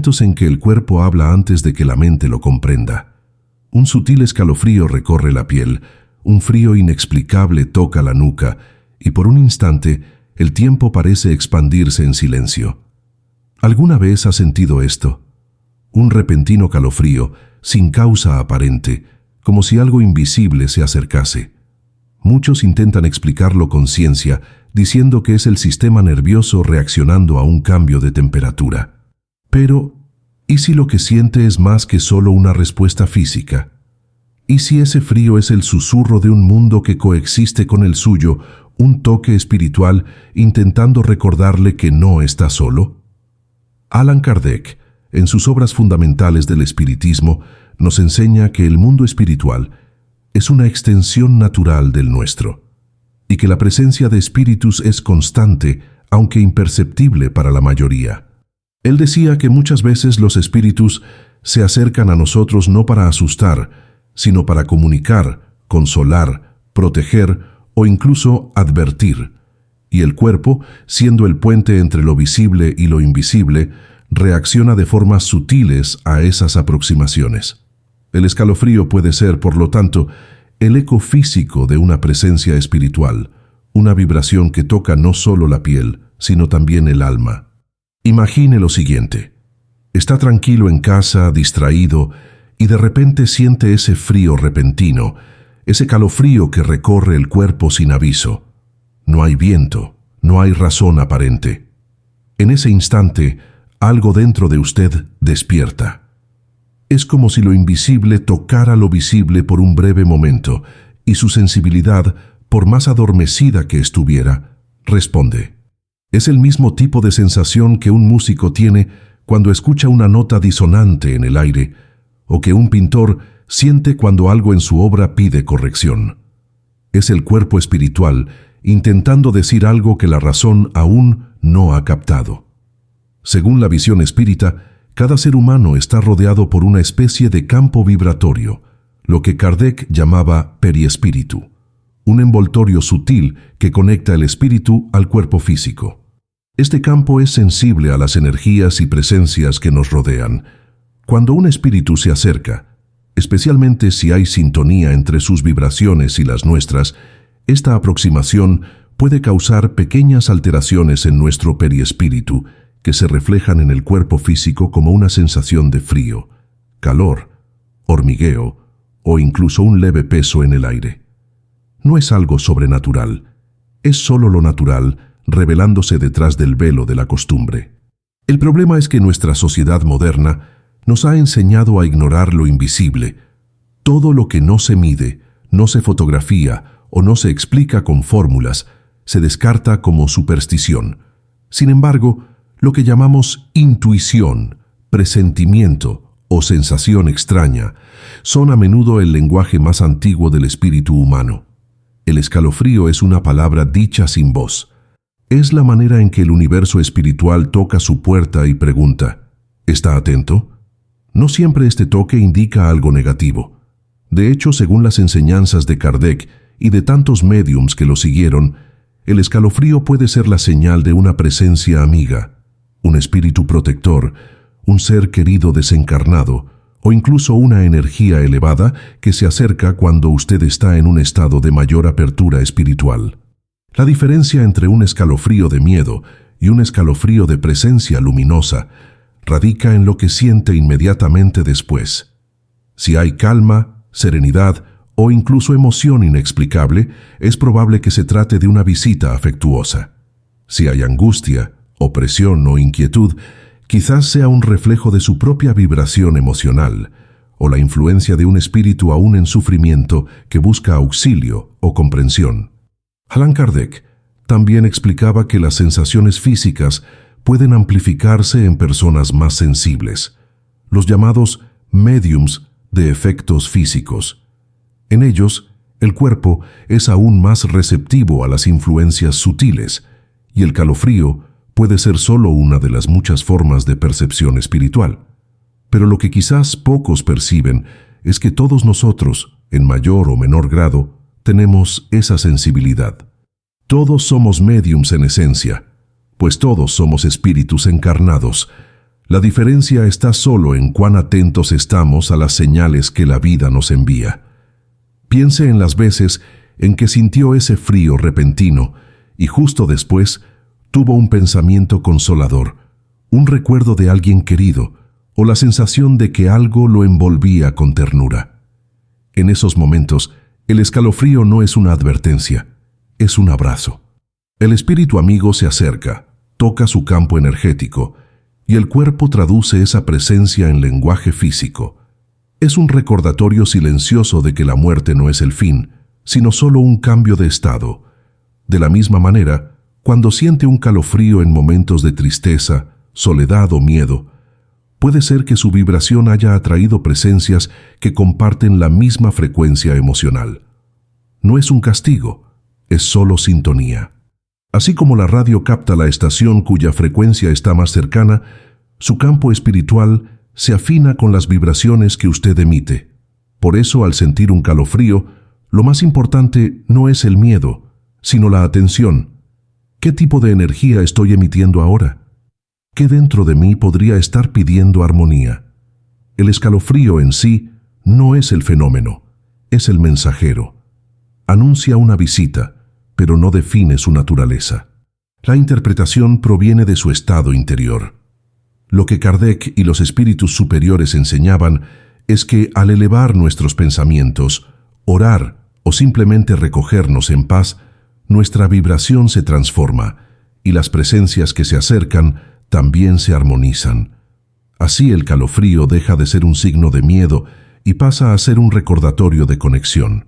momentos en que el cuerpo habla antes de que la mente lo comprenda. Un sutil escalofrío recorre la piel, un frío inexplicable toca la nuca, y por un instante el tiempo parece expandirse en silencio. ¿Alguna vez has sentido esto? Un repentino calofrío, sin causa aparente, como si algo invisible se acercase. Muchos intentan explicarlo con ciencia, diciendo que es el sistema nervioso reaccionando a un cambio de temperatura. Pero, ¿y si lo que siente es más que solo una respuesta física? ¿Y si ese frío es el susurro de un mundo que coexiste con el suyo, un toque espiritual intentando recordarle que no está solo? Allan Kardec, en sus obras fundamentales del espiritismo, nos enseña que el mundo espiritual es una extensión natural del nuestro, y que la presencia de espíritus es constante, aunque imperceptible para la mayoría. Él decía que muchas veces los espíritus se acercan a nosotros no para asustar, sino para comunicar, consolar, proteger o incluso advertir, y el cuerpo, siendo el puente entre lo visible y lo invisible, reacciona de formas sutiles a esas aproximaciones. El escalofrío puede ser, por lo tanto, el eco físico de una presencia espiritual, una vibración que toca no solo la piel, sino también el alma. Imagine lo siguiente. Está tranquilo en casa, distraído, y de repente siente ese frío repentino, ese calofrío que recorre el cuerpo sin aviso. No hay viento, no hay razón aparente. En ese instante, algo dentro de usted despierta. Es como si lo invisible tocara lo visible por un breve momento, y su sensibilidad, por más adormecida que estuviera, responde. Es el mismo tipo de sensación que un músico tiene cuando escucha una nota disonante en el aire, o que un pintor siente cuando algo en su obra pide corrección. Es el cuerpo espiritual intentando decir algo que la razón aún no ha captado. Según la visión espírita, cada ser humano está rodeado por una especie de campo vibratorio, lo que Kardec llamaba periespíritu, un envoltorio sutil que conecta el espíritu al cuerpo físico. Este campo es sensible a las energías y presencias que nos rodean. Cuando un espíritu se acerca, especialmente si hay sintonía entre sus vibraciones y las nuestras, esta aproximación puede causar pequeñas alteraciones en nuestro periespíritu, que se reflejan en el cuerpo físico como una sensación de frío, calor, hormigueo o incluso un leve peso en el aire. No es algo sobrenatural, es solo lo natural revelándose detrás del velo de la costumbre. El problema es que nuestra sociedad moderna nos ha enseñado a ignorar lo invisible. Todo lo que no se mide, no se fotografía o no se explica con fórmulas, se descarta como superstición. Sin embargo, lo que llamamos intuición, presentimiento o sensación extraña son a menudo el lenguaje más antiguo del espíritu humano. El escalofrío es una palabra dicha sin voz. Es la manera en que el universo espiritual toca su puerta y pregunta, ¿está atento? No siempre este toque indica algo negativo. De hecho, según las enseñanzas de Kardec y de tantos médiums que lo siguieron, el escalofrío puede ser la señal de una presencia amiga, un espíritu protector, un ser querido desencarnado, o incluso una energía elevada que se acerca cuando usted está en un estado de mayor apertura espiritual. La diferencia entre un escalofrío de miedo y un escalofrío de presencia luminosa radica en lo que siente inmediatamente después. Si hay calma, serenidad o incluso emoción inexplicable, es probable que se trate de una visita afectuosa. Si hay angustia, opresión o inquietud, quizás sea un reflejo de su propia vibración emocional o la influencia de un espíritu aún en sufrimiento que busca auxilio o comprensión. Allan Kardec también explicaba que las sensaciones físicas pueden amplificarse en personas más sensibles, los llamados médiums de efectos físicos. En ellos, el cuerpo es aún más receptivo a las influencias sutiles, y el calofrío puede ser solo una de las muchas formas de percepción espiritual. Pero lo que quizás pocos perciben es que todos nosotros, en mayor o menor grado, tenemos esa sensibilidad. Todos somos médiums en esencia, pues todos somos espíritus encarnados. La diferencia está solo en cuán atentos estamos a las señales que la vida nos envía. Piense en las veces en que sintió ese frío repentino y justo después tuvo un pensamiento consolador, un recuerdo de alguien querido o la sensación de que algo lo envolvía con ternura. En esos momentos, el escalofrío no es una advertencia, es un abrazo. El espíritu amigo se acerca, toca su campo energético y el cuerpo traduce esa presencia en lenguaje físico. Es un recordatorio silencioso de que la muerte no es el fin, sino solo un cambio de estado. De la misma manera, cuando siente un calofrío en momentos de tristeza, soledad o miedo, puede ser que su vibración haya atraído presencias que comparten la misma frecuencia emocional. No es un castigo, es solo sintonía. Así como la radio capta la estación cuya frecuencia está más cercana, su campo espiritual se afina con las vibraciones que usted emite. Por eso, al sentir un calofrío, lo más importante no es el miedo, sino la atención. ¿Qué tipo de energía estoy emitiendo ahora? ¿Qué dentro de mí podría estar pidiendo armonía? El escalofrío en sí no es el fenómeno, es el mensajero. Anuncia una visita, pero no define su naturaleza. La interpretación proviene de su estado interior. Lo que Kardec y los espíritus superiores enseñaban es que al elevar nuestros pensamientos, orar o simplemente recogernos en paz, nuestra vibración se transforma y las presencias que se acercan también se armonizan. Así el calofrío deja de ser un signo de miedo y pasa a ser un recordatorio de conexión.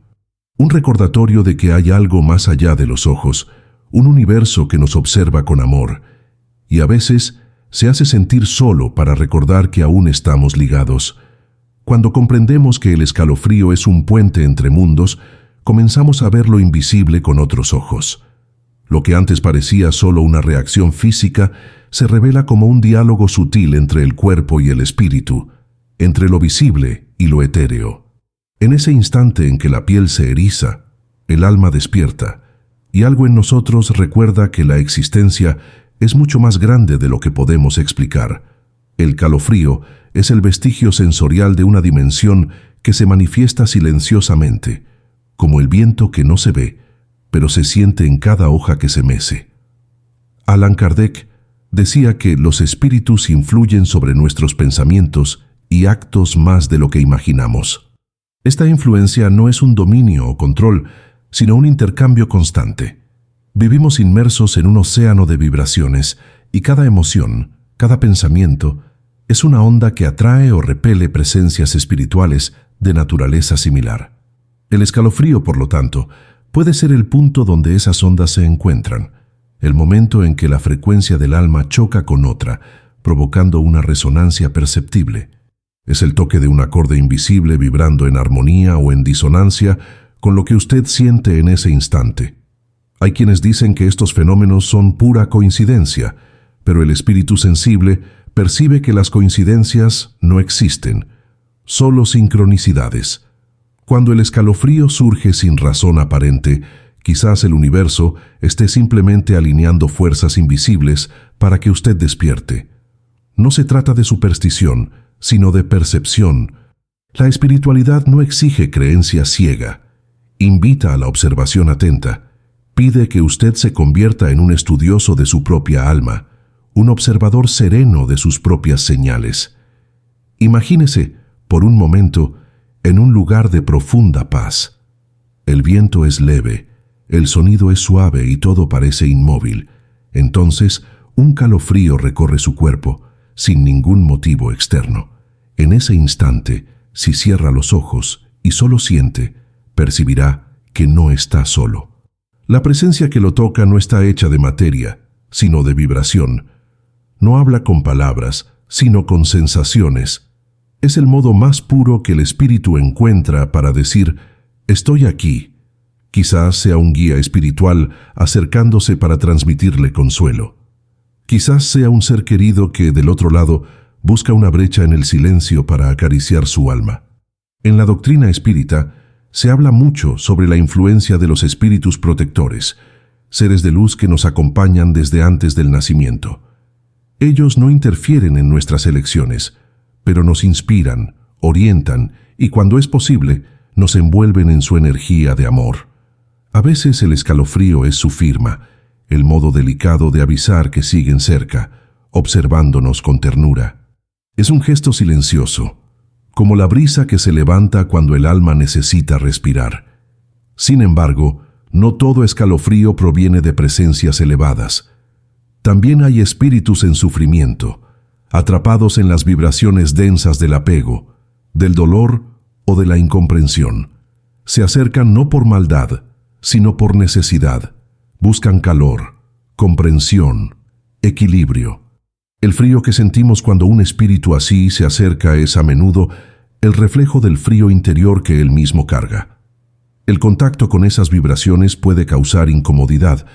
Un recordatorio de que hay algo más allá de los ojos, un universo que nos observa con amor, y a veces se hace sentir solo para recordar que aún estamos ligados. Cuando comprendemos que el escalofrío es un puente entre mundos, comenzamos a ver lo invisible con otros ojos. Lo que antes parecía solo una reacción física se revela como un diálogo sutil entre el cuerpo y el espíritu, entre lo visible y lo etéreo. En ese instante en que la piel se eriza, el alma despierta, y algo en nosotros recuerda que la existencia es mucho más grande de lo que podemos explicar. El calofrío es el vestigio sensorial de una dimensión que se manifiesta silenciosamente, como el viento que no se ve, pero se siente en cada hoja que se mece. Allan Kardec decía que los espíritus influyen sobre nuestros pensamientos y actos más de lo que imaginamos. Esta influencia no es un dominio o control, sino un intercambio constante. Vivimos inmersos en un océano de vibraciones y cada emoción, cada pensamiento, es una onda que atrae o repele presencias espirituales de naturaleza similar. El escalofrío, por lo tanto, puede ser el punto donde esas ondas se encuentran, el momento en que la frecuencia del alma choca con otra, provocando una resonancia perceptible. Es el toque de un acorde invisible vibrando en armonía o en disonancia con lo que usted siente en ese instante. Hay quienes dicen que estos fenómenos son pura coincidencia, pero el espíritu sensible percibe que las coincidencias no existen, solo sincronicidades. Cuando el escalofrío surge sin razón aparente, quizás el universo esté simplemente alineando fuerzas invisibles para que usted despierte. No se trata de superstición, sino de percepción. La espiritualidad no exige creencia ciega. Invita a la observación atenta. Pide que usted se convierta en un estudioso de su propia alma, un observador sereno de sus propias señales. Imagínese, por un momento, en un lugar de profunda paz. El viento es leve, el sonido es suave y todo parece inmóvil. Entonces, un calofrío recorre su cuerpo, sin ningún motivo externo. En ese instante, si cierra los ojos y solo siente, percibirá que no está solo. La presencia que lo toca no está hecha de materia, sino de vibración. No habla con palabras, sino con sensaciones. Es el modo más puro que el espíritu encuentra para decir, estoy aquí. Quizás sea un guía espiritual acercándose para transmitirle consuelo. Quizás sea un ser querido que, del otro lado, busca una brecha en el silencio para acariciar su alma. En la doctrina espírita se habla mucho sobre la influencia de los espíritus protectores, seres de luz que nos acompañan desde antes del nacimiento. Ellos no interfieren en nuestras elecciones, pero nos inspiran, orientan y, cuando es posible, nos envuelven en su energía de amor. A veces el escalofrío es su firma, el modo delicado de avisar que siguen cerca, observándonos con ternura. Es un gesto silencioso, como la brisa que se levanta cuando el alma necesita respirar. Sin embargo, no todo escalofrío proviene de presencias elevadas. También hay espíritus en sufrimiento, atrapados en las vibraciones densas del apego, del dolor o de la incomprensión. Se acercan no por maldad, sino por necesidad. Buscan calor, comprensión, equilibrio. El frío que sentimos cuando un espíritu así se acerca es a menudo el reflejo del frío interior que él mismo carga. El contacto con esas vibraciones puede causar incomodidad,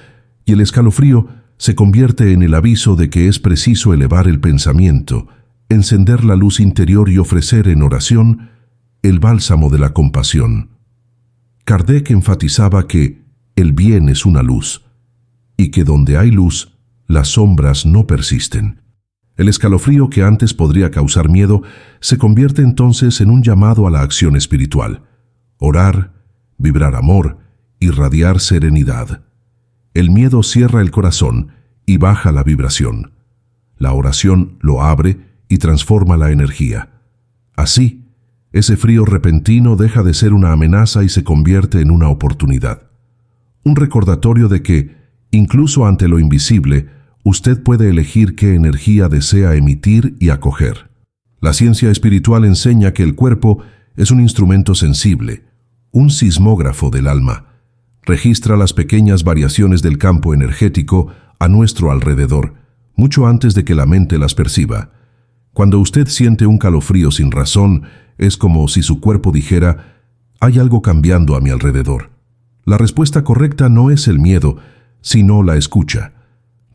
y el escalofrío se convierte en el aviso de que es preciso elevar el pensamiento, encender la luz interior y ofrecer en oración el bálsamo de la compasión. Kardec enfatizaba que el bien es una luz, y que donde hay luz, las sombras no persisten. El escalofrío que antes podría causar miedo se convierte entonces en un llamado a la acción espiritual. Orar, vibrar amor, irradiar serenidad. El miedo cierra el corazón y baja la vibración. La oración lo abre y transforma la energía. Así, ese frío repentino deja de ser una amenaza y se convierte en una oportunidad. Un recordatorio de que, incluso ante lo invisible, usted puede elegir qué energía desea emitir y acoger. La ciencia espiritual enseña que el cuerpo es un instrumento sensible, un sismógrafo del alma. Registra las pequeñas variaciones del campo energético a nuestro alrededor, mucho antes de que la mente las perciba. Cuando usted siente un calofrío sin razón, es como si su cuerpo dijera: «Hay algo cambiando a mi alrededor». La respuesta correcta no es el miedo, sino la escucha.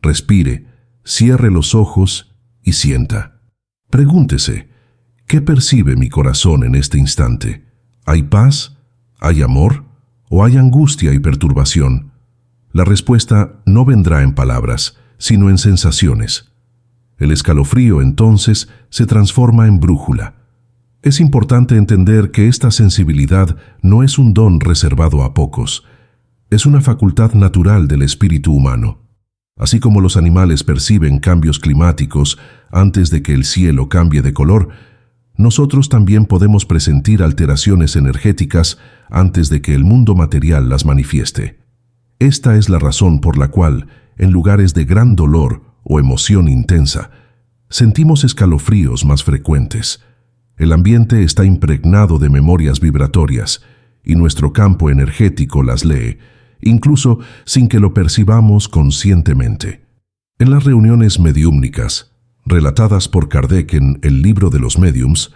Respire, cierre los ojos y sienta. Pregúntese: ¿qué percibe mi corazón en este instante? ¿Hay paz? ¿Hay amor? ¿O hay angustia y perturbación? La respuesta no vendrá en palabras, sino en sensaciones. El escalofrío, entonces, se transforma en brújula. Es importante entender que esta sensibilidad no es un don reservado a pocos. Es una facultad natural del espíritu humano. Así como los animales perciben cambios climáticos antes de que el cielo cambie de color, nosotros también podemos presentir alteraciones energéticas antes de que el mundo material las manifieste. Esta es la razón por la cual, en lugares de gran dolor o emoción intensa, sentimos escalofríos más frecuentes. El ambiente está impregnado de memorias vibratorias y nuestro campo energético las lee, incluso sin que lo percibamos conscientemente. En las reuniones mediúmnicas, relatadas por Kardec en El Libro de los Médiums,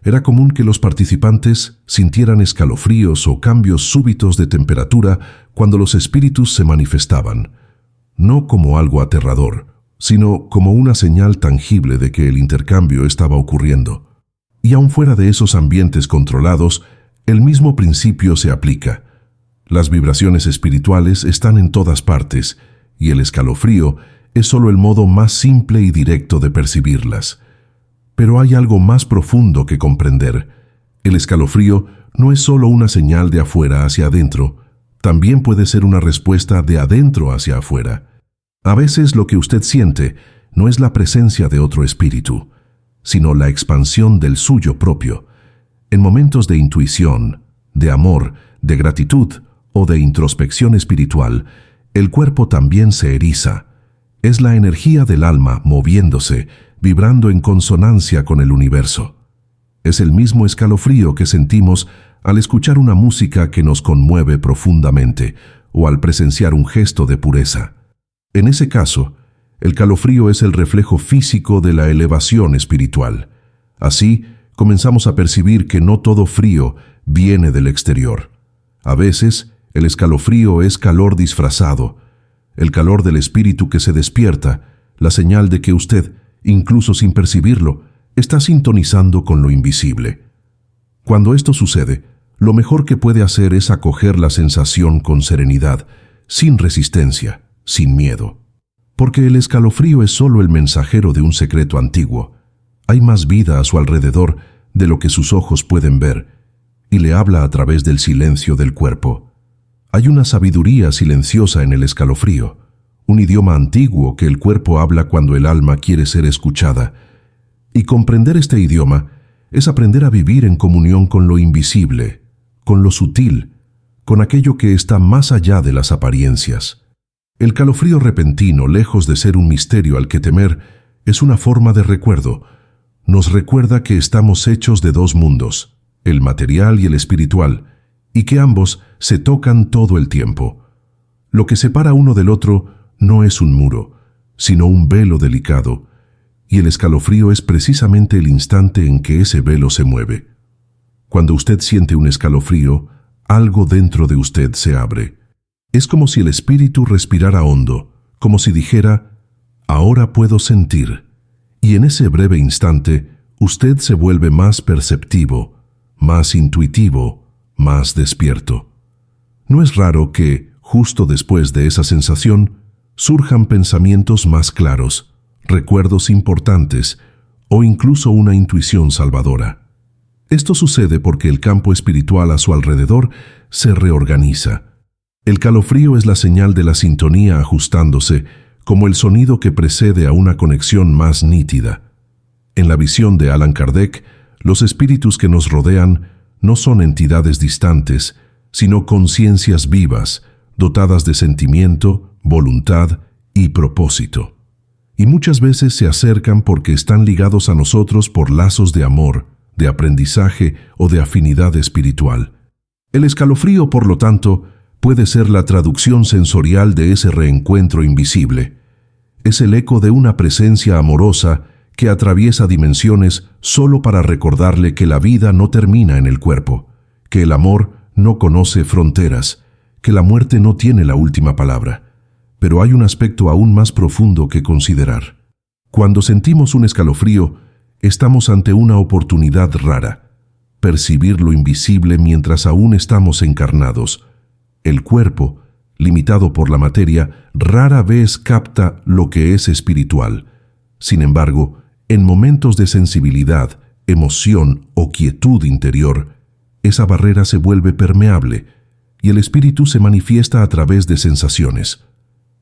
era común que los participantes sintieran escalofríos o cambios súbitos de temperatura cuando los espíritus se manifestaban, no como algo aterrador, sino como una señal tangible de que el intercambio estaba ocurriendo. Y aun fuera de esos ambientes controlados, el mismo principio se aplica. Las vibraciones espirituales están en todas partes, y el escalofrío es solo el modo más simple y directo de percibirlas. Pero hay algo más profundo que comprender. El escalofrío no es solo una señal de afuera hacia adentro, también puede ser una respuesta de adentro hacia afuera. A veces lo que usted siente no es la presencia de otro espíritu, sino la expansión del suyo propio. En momentos de intuición, de amor, de gratitud o de introspección espiritual, el cuerpo también se eriza. Es la energía del alma moviéndose, vibrando en consonancia con el universo. Es el mismo escalofrío que sentimos al escuchar una música que nos conmueve profundamente o al presenciar un gesto de pureza. En ese caso, el calofrío es el reflejo físico de la elevación espiritual. Así, comenzamos a percibir que no todo frío viene del exterior. A veces, el escalofrío es calor disfrazado, el calor del espíritu que se despierta, la señal de que usted, incluso sin percibirlo, está sintonizando con lo invisible. Cuando esto sucede, lo mejor que puede hacer es acoger la sensación con serenidad, sin resistencia, sin miedo. porque el escalofrío es solo el mensajero de un secreto antiguo. Hay más vida a su alrededor de lo que sus ojos pueden ver, y le habla a través del silencio del cuerpo. Hay una sabiduría silenciosa en el escalofrío, un idioma antiguo que el cuerpo habla cuando el alma quiere ser escuchada. Y comprender este idioma es aprender a vivir en comunión con lo invisible, con lo sutil, con aquello que está más allá de las apariencias. El calofrío repentino, lejos de ser un misterio al que temer, es una forma de recuerdo. Nos recuerda que estamos hechos de dos mundos, el material y el espiritual, y que ambos se tocan todo el tiempo. Lo que separa uno del otro no es un muro, sino un velo delicado, y el escalofrío es precisamente el instante en que ese velo se mueve. Cuando usted siente un escalofrío, algo dentro de usted se abre. Es como si el espíritu respirara hondo, como si dijera, ahora puedo sentir. Y en ese breve instante, usted se vuelve más perceptivo, más intuitivo, más despierto. No es raro que, justo después de esa sensación, surjan pensamientos más claros, recuerdos importantes o incluso una intuición salvadora. Esto sucede porque el campo espiritual a su alrededor se reorganiza. El calofrío es la señal de la sintonía ajustándose, como el sonido que precede a una conexión más nítida. En la visión de Allan Kardec, los espíritus que nos rodean no son entidades distantes, sino conciencias vivas, dotadas de sentimiento, voluntad y propósito. Y muchas veces se acercan porque están ligados a nosotros por lazos de amor, de aprendizaje o de afinidad espiritual. El escalofrío, por lo tanto, puede ser la traducción sensorial de ese reencuentro invisible. Es el eco de una presencia amorosa que atraviesa dimensiones solo para recordarle que la vida no termina en el cuerpo, que el amor no conoce fronteras, que la muerte no tiene la última palabra. Pero hay un aspecto aún más profundo que considerar. Cuando sentimos un escalofrío, estamos ante una oportunidad rara: percibir lo invisible mientras aún estamos encarnados. El cuerpo, limitado por la materia, rara vez capta lo que es espiritual. Sin embargo, en momentos de sensibilidad, emoción o quietud interior, esa barrera se vuelve permeable y el espíritu se manifiesta a través de sensaciones.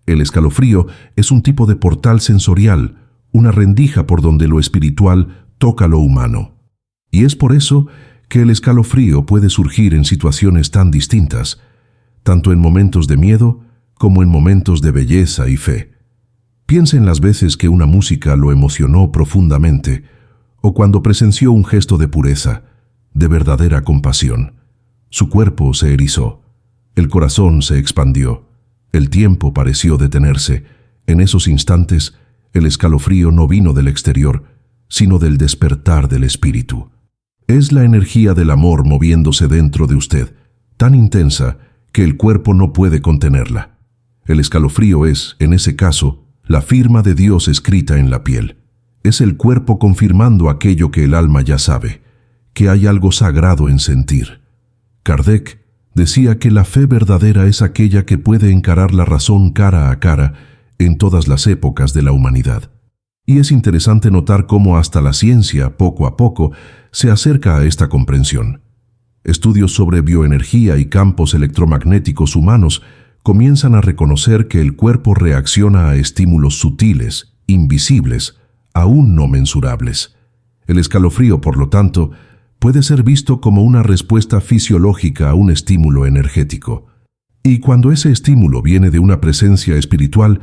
El escalofrío es un tipo de portal sensorial, una rendija por donde lo espiritual toca lo humano. Y es por eso que el escalofrío puede surgir en situaciones tan distintas, tanto en momentos de miedo como en momentos de belleza y fe. Piense en las veces que una música lo emocionó profundamente, o cuando presenció un gesto de pureza, de verdadera compasión. Su cuerpo se erizó, el corazón se expandió, el tiempo pareció detenerse. En esos instantes, el escalofrío no vino del exterior, sino del despertar del espíritu. Es la energía del amor moviéndose dentro de usted, tan intensa que el cuerpo no puede contenerla. El escalofrío es, en ese caso, la firma de Dios escrita en la piel. Es el cuerpo confirmando aquello que el alma ya sabe, que hay algo sagrado en sentir. Kardec decía que la fe verdadera es aquella que puede encarar la razón cara a cara en todas las épocas de la humanidad. Y es interesante notar cómo hasta la ciencia, poco a poco, se acerca a esta comprensión. Estudios sobre bioenergía y campos electromagnéticos humanos comienzan a reconocer que el cuerpo reacciona a estímulos sutiles, invisibles, aún no mensurables. El escalofrío, por lo tanto, puede ser visto como una respuesta fisiológica a un estímulo energético. Y cuando ese estímulo viene de una presencia espiritual,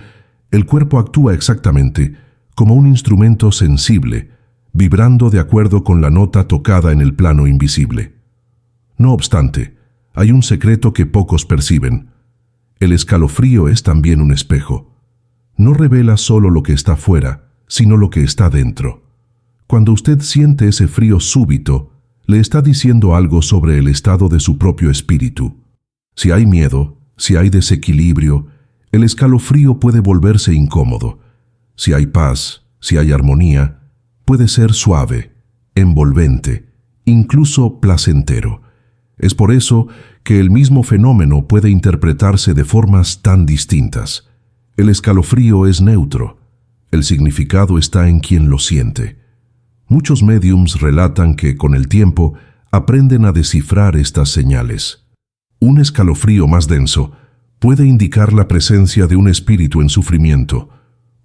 el cuerpo actúa exactamente como un instrumento sensible, vibrando de acuerdo con la nota tocada en el plano invisible. No obstante, hay un secreto que pocos perciben. El escalofrío es también un espejo. No revela solo lo que está fuera, sino lo que está dentro. Cuando usted siente ese frío súbito, le está diciendo algo sobre el estado de su propio espíritu. Si hay miedo, si hay desequilibrio, el escalofrío puede volverse incómodo. Si hay paz, si hay armonía, puede ser suave, envolvente, incluso placentero. Es por eso que el mismo fenómeno puede interpretarse de formas tan distintas. El escalofrío es neutro. El significado está en quien lo siente. Muchos médiums relatan que, con el tiempo, aprenden a descifrar estas señales. Un escalofrío más denso puede indicar la presencia de un espíritu en sufrimiento.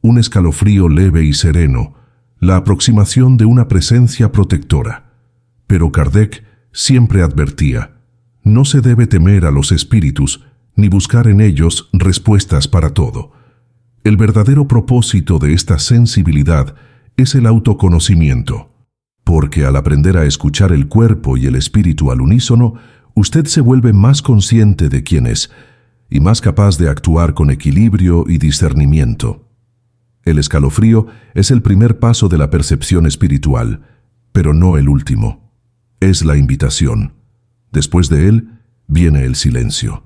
Un escalofrío leve y sereno, la aproximación de una presencia protectora. Pero Kardec siempre advertía: no se debe temer a los espíritus, ni buscar en ellos respuestas para todo. El verdadero propósito de esta sensibilidad es el autoconocimiento, porque al aprender a escuchar el cuerpo y el espíritu al unísono, usted se vuelve más consciente de quién es y más capaz de actuar con equilibrio y discernimiento. El escalofrío es el primer paso de la percepción espiritual, pero no el último. Es la invitación. Después de él viene el silencio,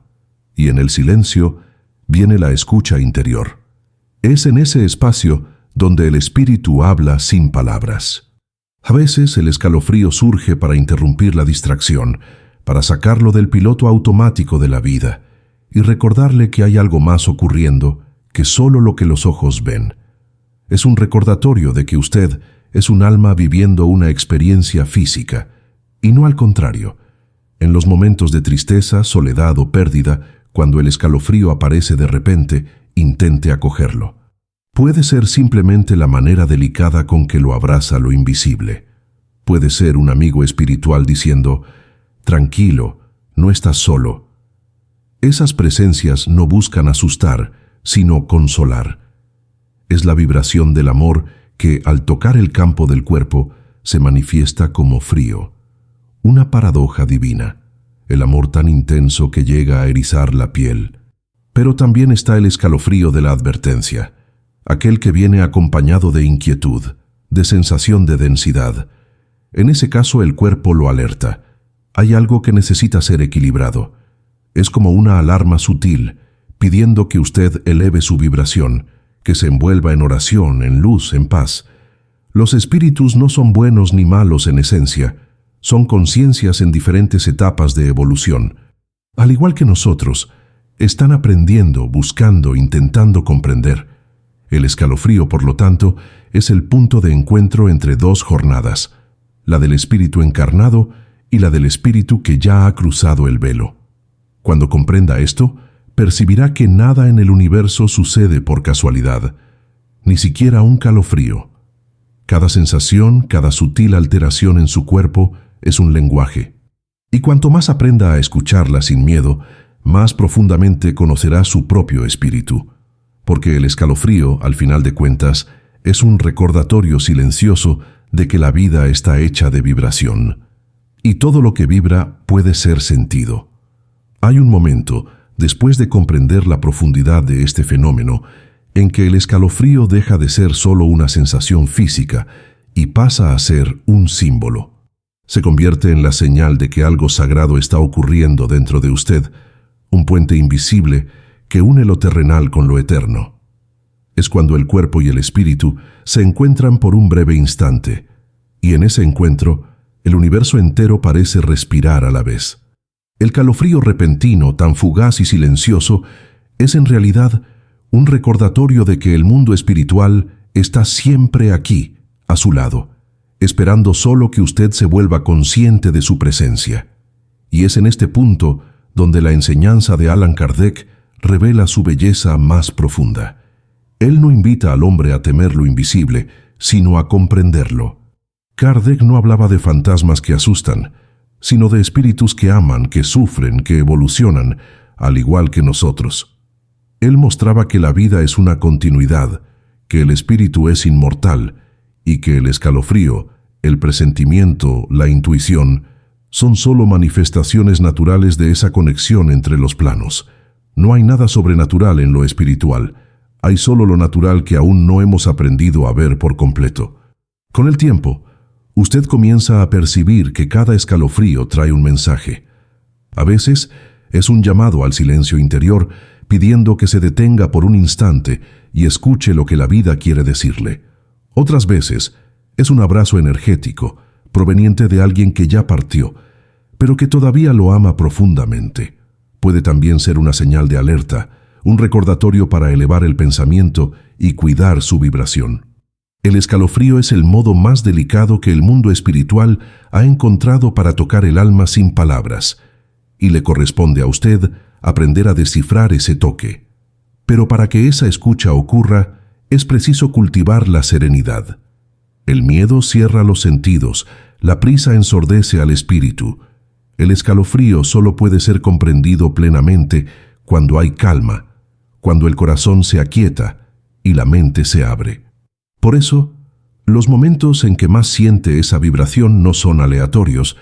y en el silencio viene la escucha interior. Es en ese espacio donde el espíritu habla sin palabras. A veces el escalofrío surge para interrumpir la distracción, para sacarlo del piloto automático de la vida y recordarle que hay algo más ocurriendo que solo lo que los ojos ven. Es un recordatorio de que usted es un alma viviendo una experiencia física, y no al contrario. En los momentos de tristeza, soledad o pérdida, cuando el escalofrío aparece de repente, intente acogerlo. Puede ser simplemente la manera delicada con que lo abraza lo invisible. Puede ser un amigo espiritual diciendo: tranquilo, no estás solo. Esas presencias no buscan asustar, sino consolar. Es la vibración del amor que, al tocar el campo del cuerpo, se manifiesta como frío. Una paradoja divina, el amor tan intenso que llega a erizar la piel. Pero también está el escalofrío de la advertencia, aquel que viene acompañado de inquietud, de sensación de densidad. En ese caso el cuerpo lo alerta. Hay algo que necesita ser equilibrado. Es como una alarma sutil, pidiendo que usted eleve su vibración, que se envuelva en oración, en luz, en paz. Los espíritus no son buenos ni malos en esencia, son conciencias en diferentes etapas de evolución. Al igual que nosotros, están aprendiendo, buscando, intentando comprender. El escalofrío, por lo tanto, es el punto de encuentro entre dos jornadas, la del espíritu encarnado y la del espíritu que ya ha cruzado el velo. Cuando comprenda esto, percibirá que nada en el universo sucede por casualidad, ni siquiera un calofrío. Cada sensación, cada sutil alteración en su cuerpo es un lenguaje. Y cuanto más aprenda a escucharla sin miedo, más profundamente conocerá su propio espíritu. Porque el escalofrío, al final de cuentas, es un recordatorio silencioso de que la vida está hecha de vibración. Y todo lo que vibra puede ser sentido. Hay un momento, después de comprender la profundidad de este fenómeno, en que el escalofrío deja de ser solo una sensación física y pasa a ser un símbolo. Se convierte en la señal de que algo sagrado está ocurriendo dentro de usted, un puente invisible que une lo terrenal con lo eterno. Es cuando el cuerpo y el espíritu se encuentran por un breve instante, y en ese encuentro, el universo entero parece respirar a la vez. El calofrío repentino, tan fugaz y silencioso, es en realidad un recordatorio de que el mundo espiritual está siempre aquí, a su lado, esperando solo que usted se vuelva consciente de su presencia. Y es en este punto donde la enseñanza de Allan Kardec revela su belleza más profunda. Él no invita al hombre a temer lo invisible, sino a comprenderlo. Kardec no hablaba de fantasmas que asustan, sino de espíritus que aman, que sufren, que evolucionan, al igual que nosotros. Él mostraba que la vida es una continuidad, que el espíritu es inmortal y que el escalofrío, el presentimiento, la intuición, son solo manifestaciones naturales de esa conexión entre los planos. No hay nada sobrenatural en lo espiritual, hay solo lo natural que aún no hemos aprendido a ver por completo. Con el tiempo, usted comienza a percibir que cada escalofrío trae un mensaje. A veces es un llamado al silencio interior, pidiendo que se detenga por un instante y escuche lo que la vida quiere decirle. Otras veces es un abrazo energético, proveniente de alguien que ya partió, pero que todavía lo ama profundamente. Puede también ser una señal de alerta, un recordatorio para elevar el pensamiento y cuidar su vibración. El escalofrío es el modo más delicado que el mundo espiritual ha encontrado para tocar el alma sin palabras, y le corresponde a usted aprender a descifrar ese toque. Pero para que esa escucha ocurra, es preciso cultivar la serenidad. El miedo cierra los sentidos, la prisa ensordece al espíritu. El escalofrío solo puede ser comprendido plenamente cuando hay calma, cuando el corazón se aquieta y la mente se abre. Por eso, los momentos en que más siente esa vibración no son aleatorios.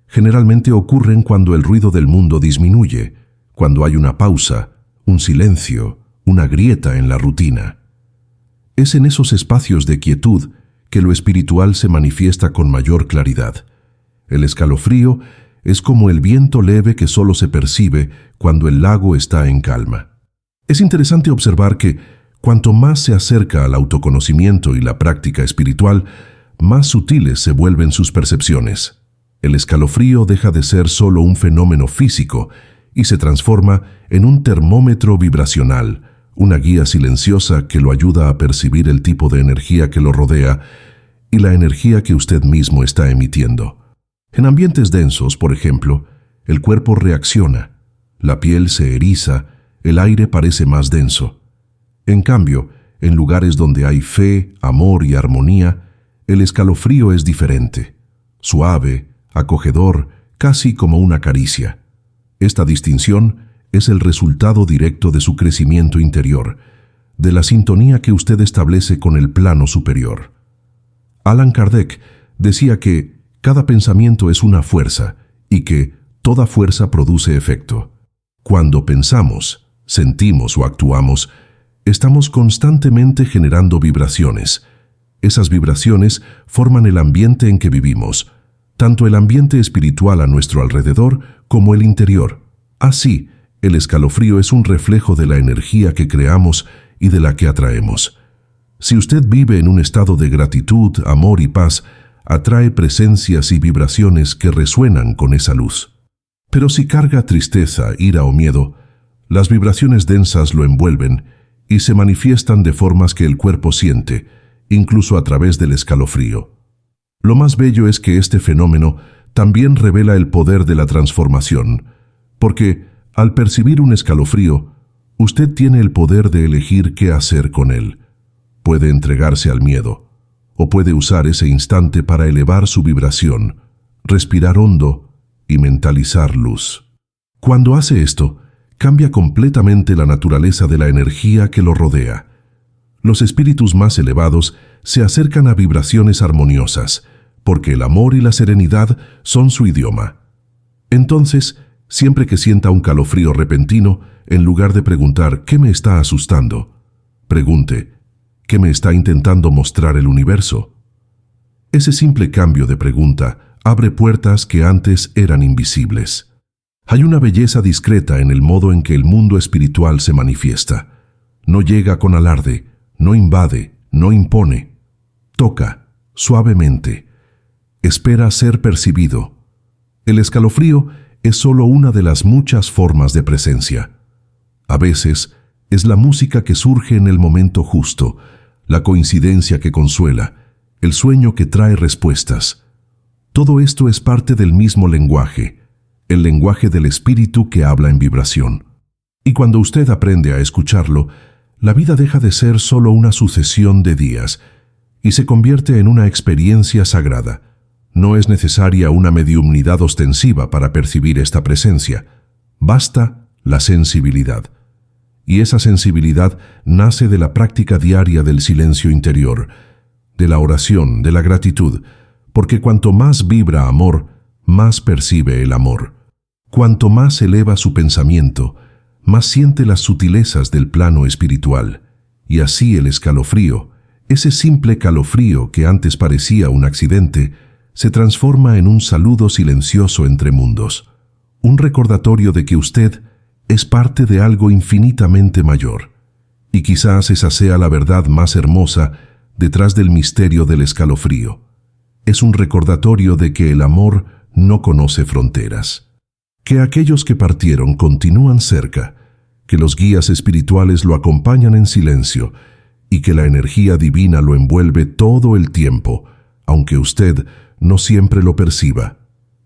Generalmente ocurren cuando el ruido del mundo disminuye, cuando hay una pausa, un silencio, una grieta en la rutina. Es en esos espacios de quietud que lo espiritual se manifiesta con mayor claridad. El escalofrío es como el viento leve que solo se percibe cuando el lago está en calma. Es interesante observar que cuanto más se acerca al autoconocimiento y la práctica espiritual, más sutiles se vuelven sus percepciones. El escalofrío deja de ser solo un fenómeno físico y se transforma en un termómetro vibracional, una guía silenciosa que lo ayuda a percibir el tipo de energía que lo rodea y la energía que usted mismo está emitiendo. En ambientes densos, por ejemplo, el cuerpo reacciona, la piel se eriza, el aire parece más denso. En cambio, en lugares donde hay fe, amor y armonía, el escalofrío es diferente, suave, acogedor, casi como una caricia. Esta distinción es el resultado directo de su crecimiento interior, de la sintonía que usted establece con el plano superior. Allan Kardec decía que cada pensamiento es una fuerza y que toda fuerza produce efecto. Cuando pensamos, sentimos o actuamos, estamos constantemente generando vibraciones. Esas vibraciones forman el ambiente en que vivimos, tanto el ambiente espiritual a nuestro alrededor como el interior. Así, el escalofrío es un reflejo de la energía que creamos y de la que atraemos. Si usted vive en un estado de gratitud, amor y paz, atrae presencias y vibraciones que resuenan con esa luz. Pero si carga tristeza, ira o miedo, las vibraciones densas lo envuelven y se manifiestan de formas que el cuerpo siente, incluso a través del escalofrío. Lo más bello es que este fenómeno también revela el poder de la transformación, porque al percibir un escalofrío, usted tiene el poder de elegir qué hacer con él. Puede entregarse al miedo, o puede usar ese instante para elevar su vibración, respirar hondo y mentalizar luz. Cuando hace esto, cambia completamente la naturaleza de la energía que lo rodea. Los espíritus más elevados se acercan a vibraciones armoniosas, porque el amor y la serenidad son su idioma. Entonces, siempre que sienta un calofrío repentino, en lugar de preguntar ¿qué me está asustando?, pregunte ¿qué me está intentando mostrar el universo? Ese simple cambio de pregunta abre puertas que antes eran invisibles. Hay una belleza discreta en el modo en que el mundo espiritual se manifiesta. No llega con alarde, no invade, no impone. Toca, suavemente. Espera ser percibido. El escalofrío es solo una de las muchas formas de presencia. A veces, es la música que surge en el momento justo, la coincidencia que consuela, el sueño que trae respuestas. Todo esto es parte del mismo lenguaje, el lenguaje del espíritu que habla en vibración. Y cuando usted aprende a escucharlo, la vida deja de ser solo una sucesión de días y se convierte en una experiencia sagrada. No es necesaria una mediumnidad ostensiva para percibir esta presencia. Basta la sensibilidad. Y esa sensibilidad nace de la práctica diaria del silencio interior, de la oración, de la gratitud, porque cuanto más vibra amor, más percibe el amor. Cuanto más eleva su pensamiento, más siente las sutilezas del plano espiritual, y así el escalofrío, ese simple calofrío que antes parecía un accidente, se transforma en un saludo silencioso entre mundos, un recordatorio de que usted es parte de algo infinitamente mayor, y quizás esa sea la verdad más hermosa detrás del misterio del escalofrío. Es un recordatorio de que el amor no conoce fronteras, que aquellos que partieron continúan cerca, que los guías espirituales lo acompañan en silencio y que la energía divina lo envuelve todo el tiempo, aunque usted no siempre lo perciba.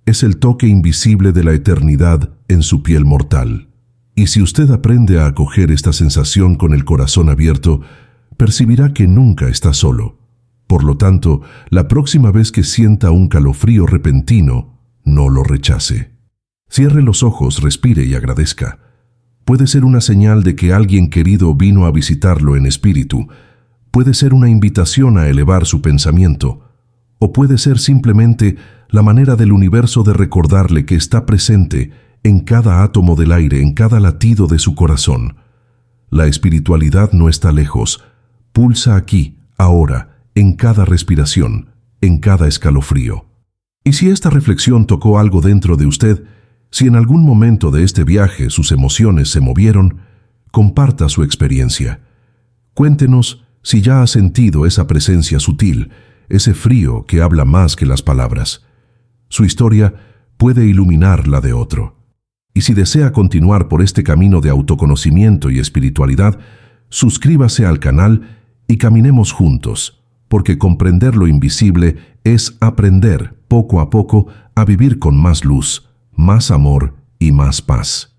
Es el toque invisible de la eternidad en su piel mortal. Y si usted aprende a acoger esta sensación con el corazón abierto, percibirá que nunca está solo. Por lo tanto, la próxima vez que sienta un calofrío repentino, no lo rechace. Cierre los ojos, respire y agradezca. Puede ser una señal de que alguien querido vino a visitarlo en espíritu. Puede ser una invitación a elevar su pensamiento. O puede ser simplemente la manera del universo de recordarle que está presente en cada átomo del aire, en cada latido de su corazón. La espiritualidad no está lejos. Pulsa aquí, ahora, en cada respiración, en cada escalofrío. Y si esta reflexión tocó algo dentro de usted, si en algún momento de este viaje sus emociones se movieron, comparta su experiencia. Cuéntenos si ya ha sentido esa presencia sutil, ese frío que habla más que las palabras. Su historia puede iluminar la de otro. Y si desea continuar por este camino de autoconocimiento y espiritualidad, suscríbase al canal y caminemos juntos, porque comprender lo invisible es aprender poco a poco a vivir con más luz, más amor y más paz.